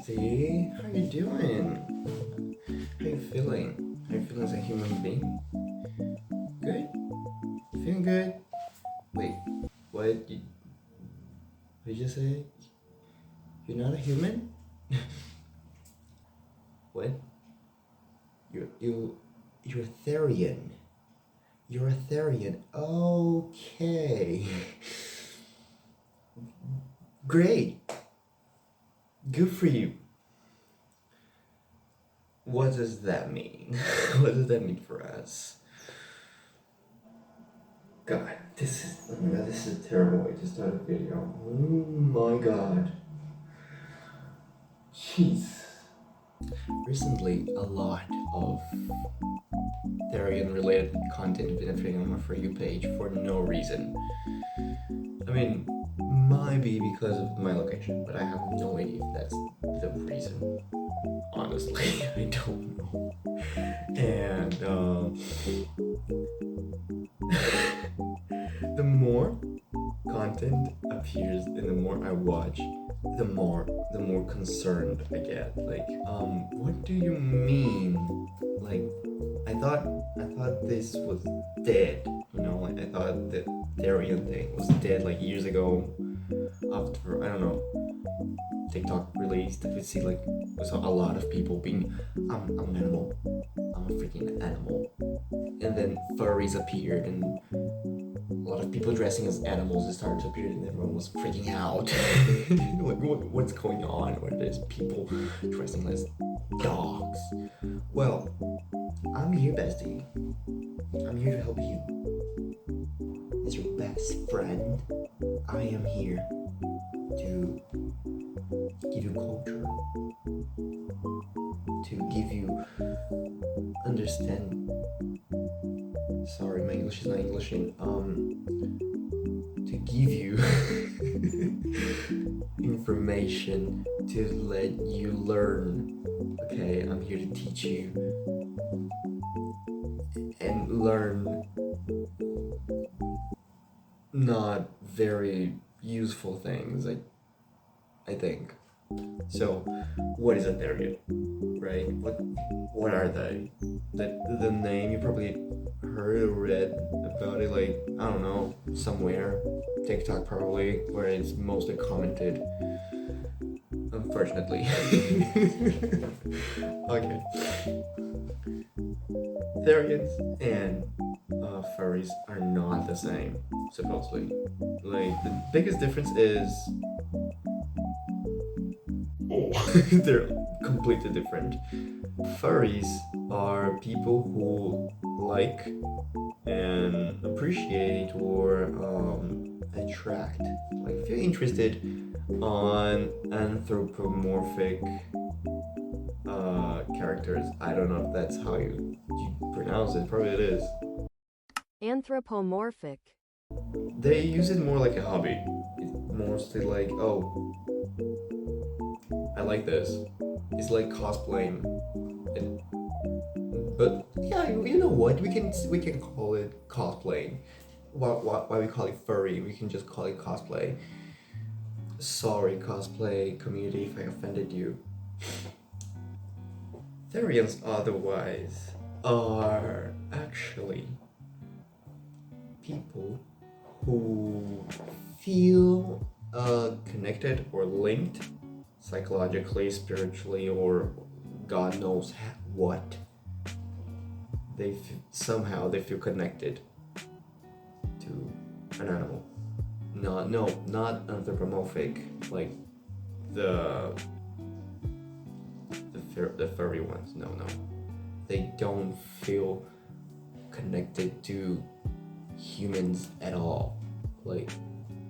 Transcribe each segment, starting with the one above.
bestie. How you doing? How you feeling? How you feeling as a human being? Good? Feeling good? Wait, what? What did you say? You're not a human? What? You're a Therian. You're a Therian. Okay. Great. Good for you. What does that mean? What does that mean for us? God, this is terrible way to start a video. Oh my god. Jeez. Recently, a lot of Therian related content has been appearing on my For You page for no reason. I mean, might be because of my location, but I have no idea if that's the reason. Honestly, I don't know. And the more content appears and the more I watch, the more concerned I get. Like, what do you mean? Like, I thought this was dead. You know, like I thought the Therian thing was dead like years ago. After, I don't know, TikTok released, we saw a lot of people being, I'm an animal. I'm a freaking animal. And then furries appeared and a lot of people dressing as animals started to appear and everyone was freaking out. Like, what's going on? Where there's people dressing as dogs? Well, I'm here, bestie. I'm here to help you. As your best friend, I am here to give you culture, to give you understand. Sorry, my English is not Englishing. To give you information to let you learn. Okay, I'm here to teach you and learn not very useful things, I think. So, what is a Therian, right? What are they? The name, you probably heard or read about it, like, I don't know, somewhere, TikTok probably, where it's mostly commented, unfortunately. Okay. Therians and furries are not the same, supposedly. Like, the biggest difference is they're completely different. Furries are people who like and appreciate or attract, like feel interested on anthropomorphic characters. I don't know if that's how you pronounce it. Probably it is. Anthropomorphic. They use it more like a hobby. It's mostly like, oh, I like this. It's like cosplaying. But yeah, you know what? We can call it cosplaying. Why we call it furry? We can just call it cosplay. Sorry, cosplay community, if I offended you. Therians, otherwise, are actually people who feel connected or linked psychologically, spiritually, or God knows what. Somehow they feel connected to an animal. Not anthropomorphic, like the furry ones. No, they don't feel connected to humans at all. Like,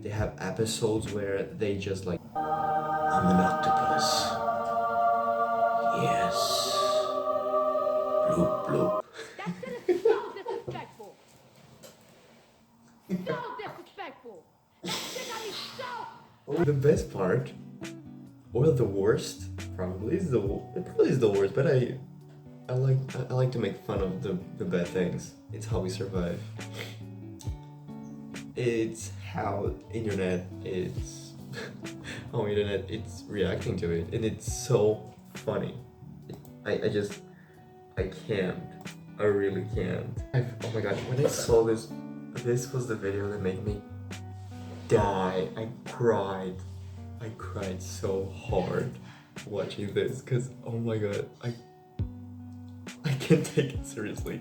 they have episodes where they just like, I'm an octopus. Yes. Bloop bloop. That shit is so disrespectful. So disrespectful. That shit got me so. The best part, or the worst, probably is the worst. But I like to make fun of the bad things. It's how we survive. It's how internet is on the internet, it's reacting to it, and it's so funny. I can't. I really can't. Oh my god, when I saw this, this was the video that made me die. I cried. I cried so hard watching this, because oh my god, I can't take it seriously.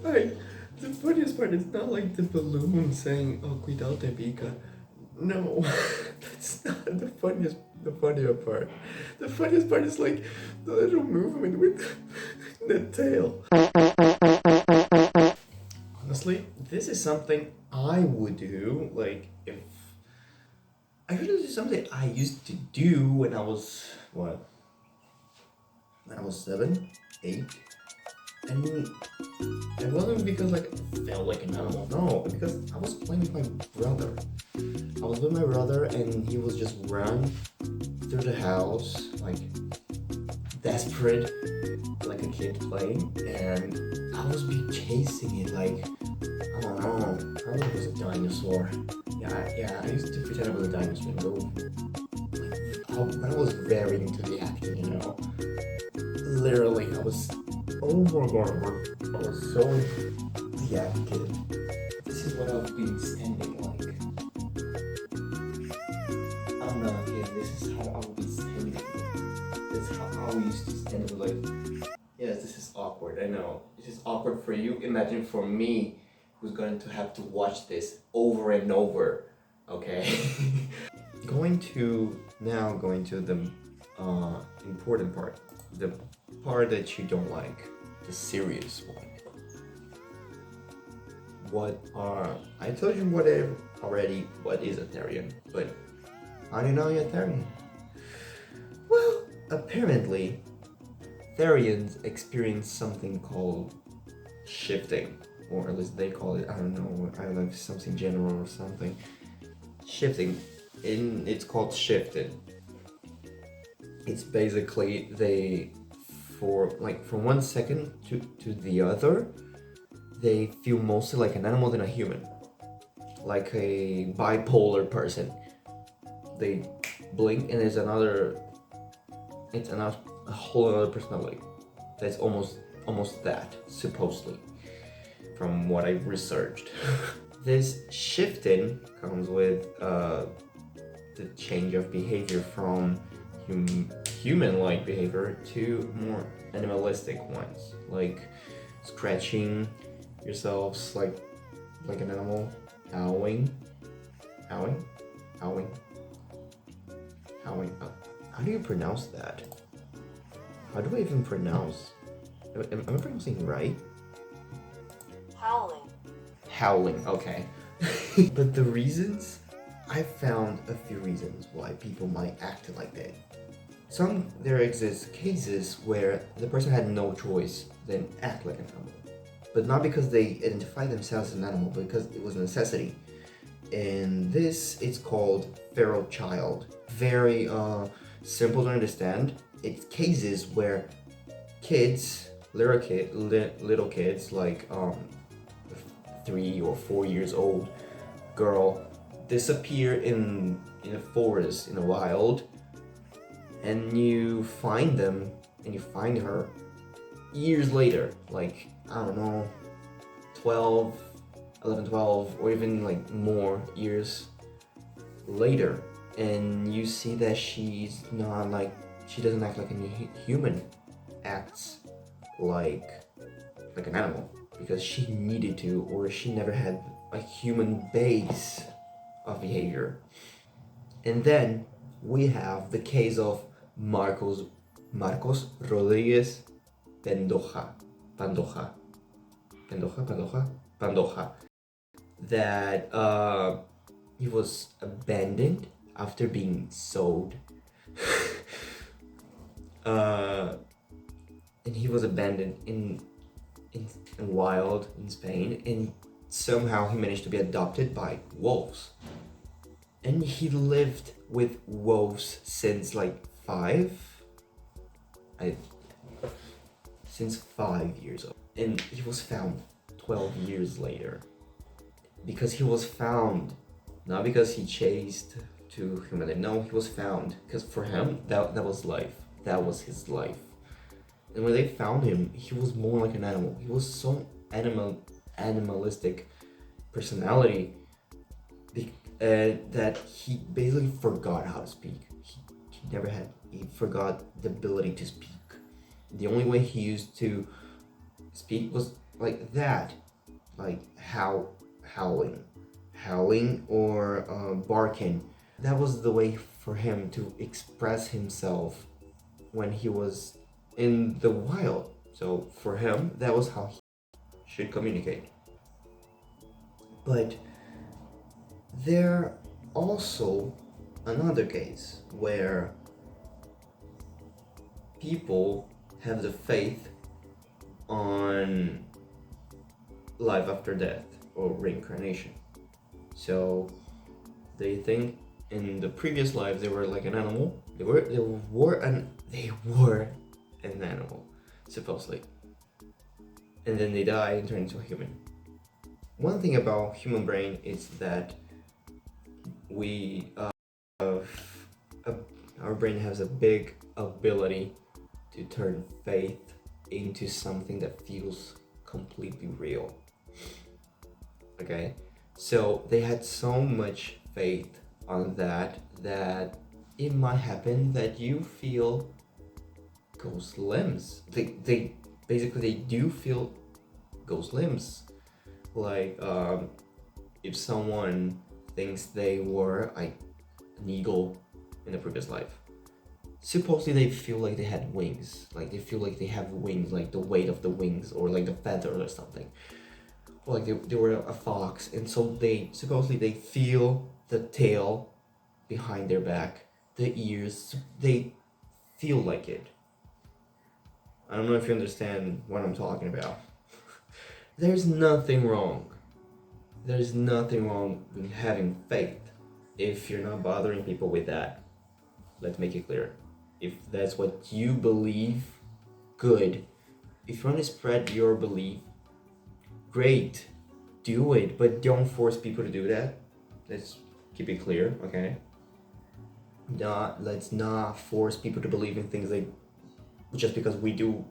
Like, the funniest part is not like the balloon saying, "Oh, cuidado te pica." No, that's not the funnier part. The funniest part is like the little movement with the tail. Honestly, this is something I would do. Like, if I feel this is something I used to do when I was what? When I was 7, 8. And it wasn't because like I felt like an animal. No, because I was playing with my brother. I was with my brother and he was just run through the house like desperate, like a kid playing, and I was be chasing it like I don't know. Probably it was a dinosaur. Yeah. I used to pretend it was a dinosaur and go. But I was very into the action, you know. Literally, I was. Oh my god, I was so the active. This is what I've been standing like. I'm not a kid. This is how I would be standing. This is how I used to stand. Like, yes, this is awkward. I know. This is awkward for you. Imagine for me, who's going to have to watch this over and over. Okay. Going to the important part, the part that you don't like, the serious one. I told you already what is a Therian, but how do you know you're a Therian? Well, apparently, Therians experience something called shifting, or at least they call it. I don't know if it's something general or something. Shifting. It's called shifted. It's basically from 1 second to the other, they feel mostly like an animal than a human, like a bipolar person. They blink and it's a whole other personality. That's almost that, supposedly, from what I researched. This shifting comes with the change of behavior from human-like behavior to more animalistic ones, like scratching yourselves like an animal, howling. How do you pronounce that? How do I even pronounce? Am I pronouncing it right? Howling, okay. But the reasons, I found a few reasons why people might act like that. There exist cases where the person had no choice than act like an animal. But not because they identify themselves as an animal, but because it was a necessity. And this is called feral child. Very simple to understand. It's cases where little kids like 3 or 4 years old girl disappear in a forest in the wild, and you find them and you find her years later, like I don't know, 11, 12, or even like more years later, and you see that she doesn't act like a human, acts like an animal, because she needed to, or she never had a human base of behavior. And then we have the case of Marcos Rodriguez Pandoja, that he was abandoned after being sold. And he was abandoned in wild in Spain, and somehow he managed to be adopted by wolves. And he lived with wolves since like I since 5 years old. And he was found 12 years later. Because he was found, not because he chased to humanity. No, he was found because for him that was life. That was his life. And when they found him, he was more like an animal. He was so animalistic personality that he basically forgot how to speak. He forgot the ability to speak. The only way he used to speak was like that, like howling or barking. That was the way for him to express himself when he was in the wild. So for him, that was how he should communicate. But there also another case where people have the faith on life after death or reincarnation. So they think in the previous life they were like an animal. They were an animal, supposedly. And then they die and turn into a human. One thing about human brain is that we have our brain has a big ability to turn faith into something that feels completely real. Okay, so they had so much faith on that it might happen that you feel ghost limbs. They basically they do feel ghost limbs. Like if someone thinks they were like an eagle in a previous life, supposedly they feel like they had wings. Like they feel like they have wings, like the weight of the wings or like the feathers or something. Or like they were a fox, and so they supposedly they feel the tail behind their back, the ears, they feel like it. I don't know if you understand what I'm talking about. There's nothing wrong. There's nothing wrong with having faith if you're not bothering people with that. Let's make it clear. If that's what you believe, good. If you want to spread your belief, great. Do it, but don't force people to do that. Let's keep it clear, okay? Let's not force people to believe in things they just because we do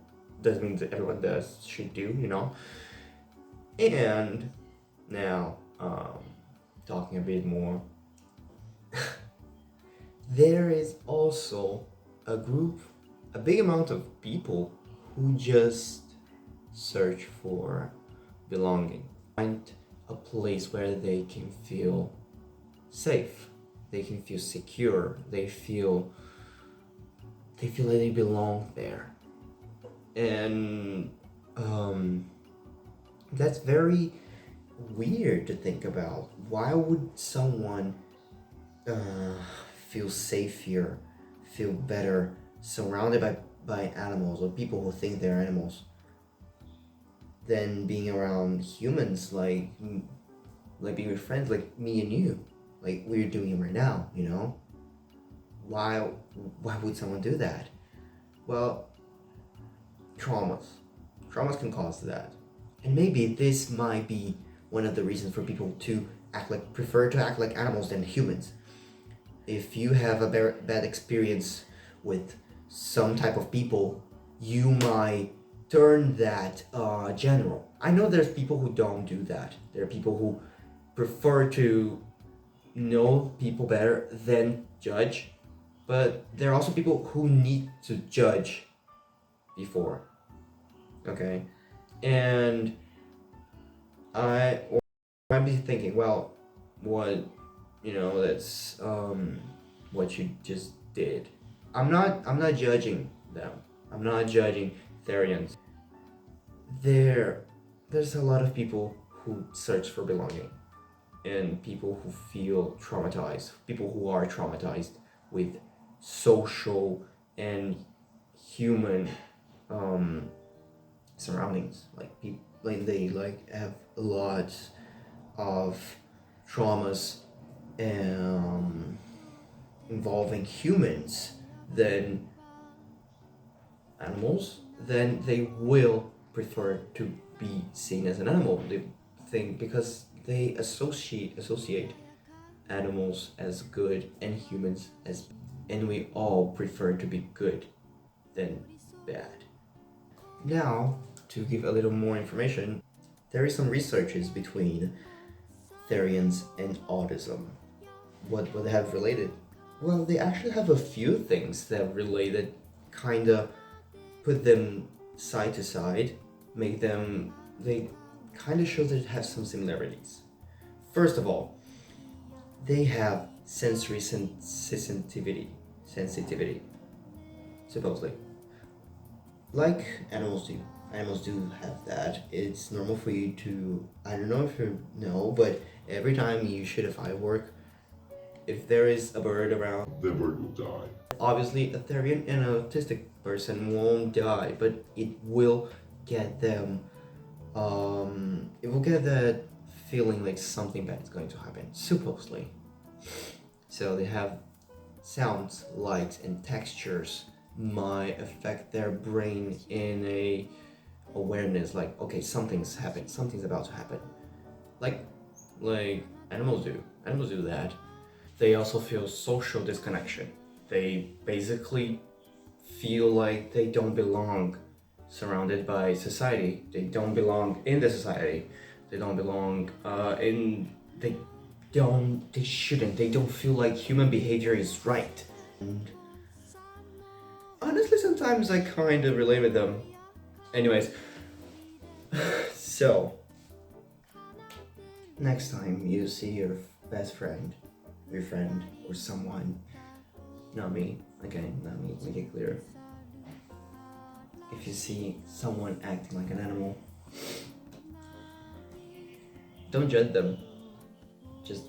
doesn't mean that everyone should do, you know. And now, talking a bit more, there is also a big amount of people who just search for belonging, find a place where they can feel safe, they can feel secure, they feel like they belong there. And that's very weird to think about. Why would someone feel safe here, feel better, surrounded by animals or people who think they're animals, than being around humans, like being with friends like me and you, like we're doing right now, you know? Why would someone do that? Well, traumas can cause that. And maybe this might be one of the reasons for people to prefer to act like animals than humans. If you have a bad experience with some type of people, you might turn that general. I know there's people who don't do that. There are people who prefer to know people better than judge, but there are also people who need to judge before. Okay, and I might be thinking, well, what, that's what you just did. I'm not judging them. I'm not judging Therians. There's a lot of people who search for belonging, and people who feel traumatized, people who are traumatized with social and human surroundings, like people, like they like have a lot of traumas um, involving humans than animals, then they will prefer to be seen as an animal. They think because they associate animals as good and humans as, and we all prefer to be good than bad. Now, to give a little more information, there is some researches between Therians and autism. What they have related? Well, they actually have a few things that related, kinda put them side to side, make them, they kinda show that it has some similarities. First of all, they have sensory sensitivity, supposedly. Like animals do. Animals do have that. It's normal for you to, I don't know if you know, but every time you shoot a firework, if there is a bird around, the bird will die. obviously a Therian and an autistic person won't die, but it will get them, it will get that feeling like something bad is going to happen, supposedly. So they have sounds, lights, and textures might affect their brain in a awareness, like, okay, something's happened, something's about to happen, like animals do. Animals do that. They also feel social disconnection. They basically feel like they don't belong surrounded by society. They don't belong in the society. They don't belong they shouldn't. They don't feel like human behavior is right. And honestly, sometimes I kind of relate with them. Anyways, so next time you see your best friend, your friend, or someone, not me, again, not me, make it clear. If you see someone acting like an animal, don't judge them. Just